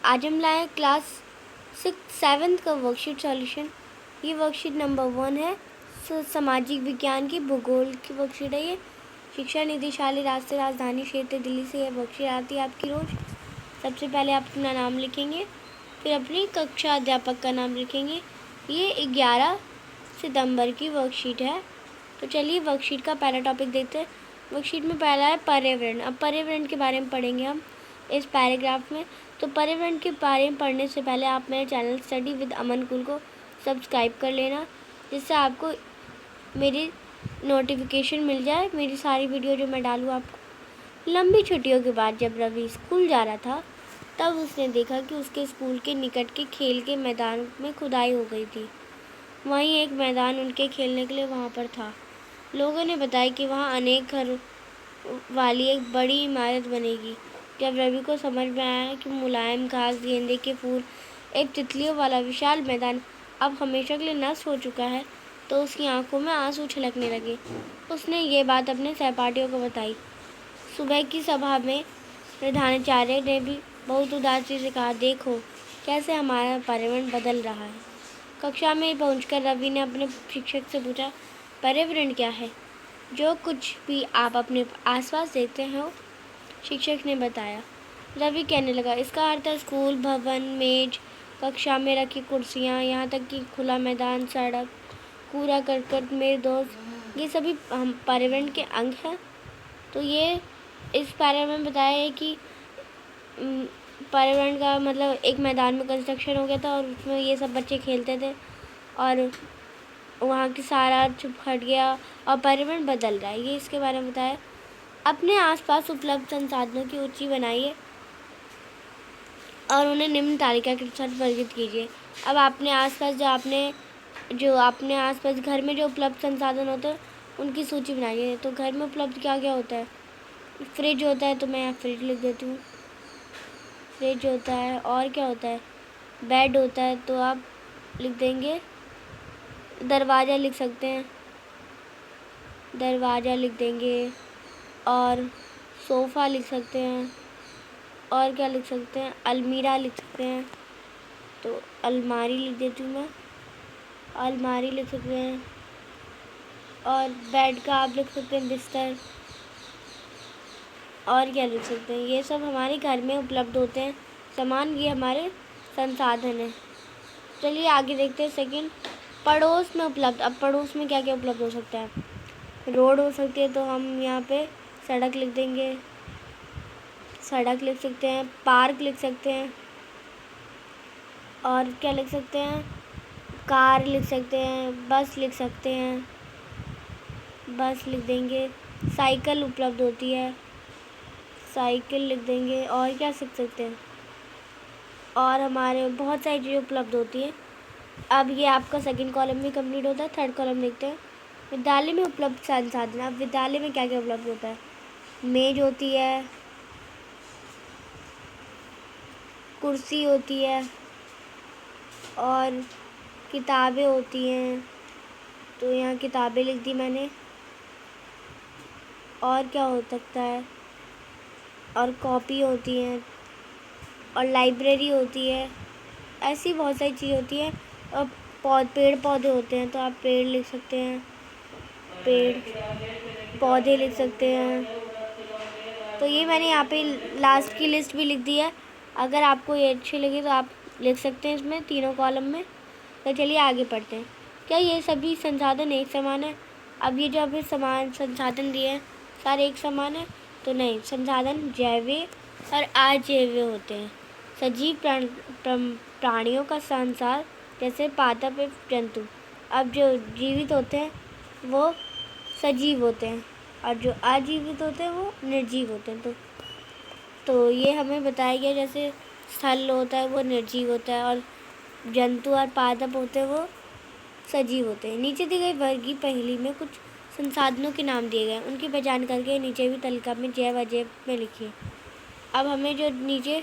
आज हम लाए हैं क्लास 7th का वर्कशीट सॉल्यूशन। ये वर्कशीट नंबर 1 है। सामाजिक विज्ञान की भूगोल की वर्कशीट है। ये शिक्षा निदेशालय राजधानी क्षेत्र दिल्ली से यह वर्कशीट आती है आपकी रोज़। सबसे पहले आप अपना नाम लिखेंगे, फिर अपनी कक्षा अध्यापक का नाम लिखेंगे। ये 11 सितंबर की वर्कशीट है। तो चलिए वर्कशीट का पहला टॉपिक देखते हैं। वर्कशीट में पहला है पर्यावरण। अब पर्यावरण के बारे में पढ़ेंगे हम इस पैराग्राफ में। तो पर्यावरण के बारे में पढ़ने से पहले आप मेरे चैनल स्टडी विद अमन कुल को सब्सक्राइब कर लेना, जिससे आपको मेरी नोटिफिकेशन मिल जाए। मेरी सारी वीडियो जो मैं डालूँ आपको। लंबी छुट्टियों के बाद जब रवि स्कूल जा रहा था, तब उसने देखा कि उसके स्कूल के निकट के खेल के मैदान में खुदाई हो गई थी। वहीं एक मैदान उनके खेलने के लिए वहाँ पर था। लोगों ने बताया कि वहाँ अनेक घर वाली एक बड़ी इमारत बनेगी। जब रवि को समझ में आया कि मुलायम घास, गेंदे के फूल, एक तितलियों वाला विशाल मैदान अब हमेशा के लिए नष्ट हो चुका है, तो उसकी आंखों में आंसू छलकने लगे। उसने ये बात अपने सहपाठियों को बताई। सुबह की सभा में प्रधानाचार्य ने भी बहुत उदासी से कहा, देखो कैसे हमारा पर्यावरण बदल रहा है। कक्षा में पहुंचकर रवि ने अपने शिक्षक से पूछा, पर्यावरण क्या है? जो कुछ भी आप अपने आसपास देखते हो, शिक्षक ने बताया। रवि कहने लगा, इसका अर्थ है स्कूल, भवन, मेज, कक्षा में रखी कुर्सियाँ, यहाँ तक कि खुला मैदान, सड़क, कूड़ा करकट। मेरे दोस्त, ये सभी हम पर्यावरण के अंग हैं। तो ये इस पैरा में बताया है कि पर्यावरण का मतलब एक मैदान में कंस्ट्रक्शन हो गया था और उसमें ये सब बच्चे खेलते थे और वहाँ की सारा चुप हट गया और पर्यावरण बदल रहा है। ये इसके बारे में बताया। अपने आसपास उपलब्ध संसाधनों की सूची बनाइए और उन्हें निम्न तालिका के अनुसार वर्गीकृत कीजिए। अब अपने आसपास जो अपने आसपास घर में जो उपलब्ध संसाधन होते हैं उनकी सूची बनाइए। तो घर में उपलब्ध क्या क्या होता है? फ्रिज होता है, तो मैं यहाँ फ्रिज लिख देती हूँ। फ्रिज होता है। और क्या होता है? बेड होता है, तो आप लिख देंगे। दरवाज़ा लिख सकते हैं, दरवाज़ा लिख देंगे। और सोफ़ा लिख सकते हैं। और क्या लिख सकते हैं? अलमीरा लिख सकते हैं, तो अलमारी लिख देती हूँ मैं। अलमारी लिख सकते हैं। और बेड का आप लिख सकते हैं बिस्तर। और क्या लिख सकते हैं? ये सब हमारे घर में उपलब्ध होते हैं सामान, ये हमारे संसाधन हैं। चलिए आगे देखते हैं। सेकंड, पड़ोस में उपलब्ध। अब पड़ोस में क्या क्या उपलब्ध हो सकता है? रोड हो सकती है, तो हम यहाँ पे सड़क लिख देंगे। सड़क लिख सकते हैं। पार्क लिख सकते हैं। और क्या लिख सकते हैं? कार लिख सकते हैं। बस लिख सकते हैं, बस लिख देंगे। साइकिल उपलब्ध होती है, साइकिल लिख देंगे। और क्या सीख सकते हैं? और हमारे बहुत सारी चीज़ें उपलब्ध होती हैं। अब ये आपका सेकंड कॉलम भी कंप्लीट होता है। थर्ड कॉलम देखते हैं। विद्यालय में उपलब्ध संसाधन। अब विद्यालय में क्या क्या उपलब्ध होता है? मेज होती है, कुर्सी होती है, और किताबें होती हैं, तो यहाँ किताबें लिख दी मैंने। और क्या हो सकता है? और कॉपी होती हैं, और लाइब्रेरी होती है। ऐसी बहुत सारी चीज़ होती है। और पेड़ पौधे होते हैं, तो आप पेड़ लिख सकते हैं, पेड़ पौधे लिख सकते हैं। तो ये मैंने यहाँ पे लास्ट की लिस्ट भी लिख दी है। अगर आपको ये अच्छी लगी तो आप लिख सकते हैं इसमें तीनों कॉलम में। तो चलिए आगे पढ़ते हैं। क्या ये सभी संसाधन एक समान है? अब ये जो अभी समान संसाधन दिए हैं सारे एक समान है? तो नहीं, संसाधन जैविक और अजैविक होते हैं। सजीव प्राणियों का संसार, जैसे पादप जंतु। अब जो जीवित होते हैं वो सजीव होते हैं, और जो अजीवित होते हैं वो निर्जीव होते हैं। तो ये हमें बताया गया, जैसे स्थल होता है वो निर्जीव होता है, और जंतु और पादप होते हैं वो सजीव होते हैं। नीचे दी गई वर्गीय पहेली में कुछ संसाधनों के नाम दिए गए, उनकी पहचान करके नीचे भी तालिका में जैव अजैव में लिखिए। अब हमें जो नीचे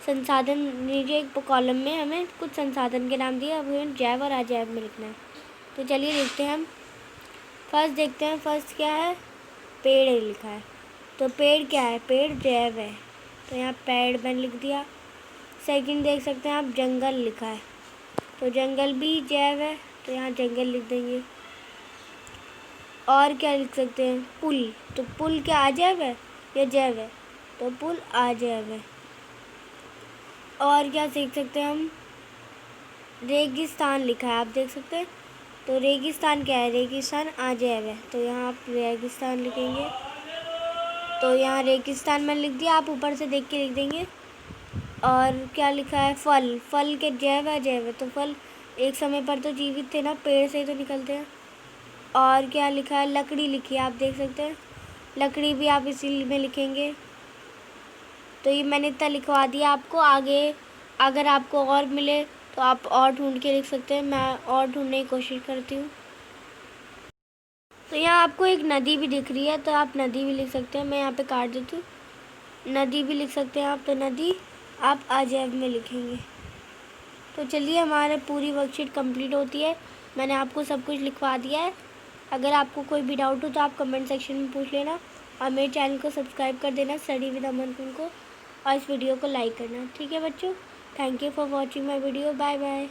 संसाधन, नीचे एक कॉलम में हमें कुछ संसाधन के नाम दिए, अब हमें जैव और अजैव में लिखना है। तो चलिए देखते हैं हम। फर्स्ट देखते हैं। फर्स्ट क्या है? पेड़ लिखा है। तो पेड़ क्या है? पेड़ जैव है, तो यहाँ पेड़ मैंने लिख दिया। सेकंड देख सकते हैं आप, जंगल लिखा है, तो जंगल भी जैव है, तो यहाँ जंगल लिख देंगे। और क्या लिख सकते हैं, पुल, तो पुल क्या अजैव है या जैव है, तो पुल अजैव है। और क्या देख सकते हैं हम, रेगिस्तान लिखा है, आप देख सकते हैं, तो रेगिस्तान क्या है, रेगिस्तान अजैव है, तो यहाँ आप रेगिस्तान लिखेंगे। तो यहाँ रेगिस्तान मैंने लिख दिया, आप ऊपर से देख के लिख देंगे। और क्या लिखा है, फल, फल के जैव अजैव है, तो फल एक समय पर तो जीवित थे ना, पेड़ से ही तो निकलते हैं। और क्या लिखा है, लकड़ी लिखी है, आप देख सकते हैं, लकड़ी भी आप इसी में लिखेंगे। तो ये मैंने इतना लिखवा दिया आपको। आगे अगर आपको और मिले तो आप और ढूंढ के लिख सकते हैं, मैं और ढूंढने की कोशिश करती हूँ। तो यहाँ आपको एक नदी भी दिख रही है, तो आप नदी भी लिख सकते हैं, मैं यहाँ पे काट देती हूँ, नदी भी लिख सकते हैं आप, तो नदी आप अजैव में लिखेंगे। तो चलिए, हमारे पूरी वर्कशीट कंप्लीट होती है, मैंने आपको सब कुछ लिखवा दिया है। अगर आपको कोई भी डाउट हो तो आप कमेंट सेक्शन में पूछ लेना, और मेरे चैनल को सब्सक्राइब कर देना, स्टडी विद अमन को, और इस वीडियो को लाइक करना। ठीक है बच्चों, thank you for watching my video, bye bye.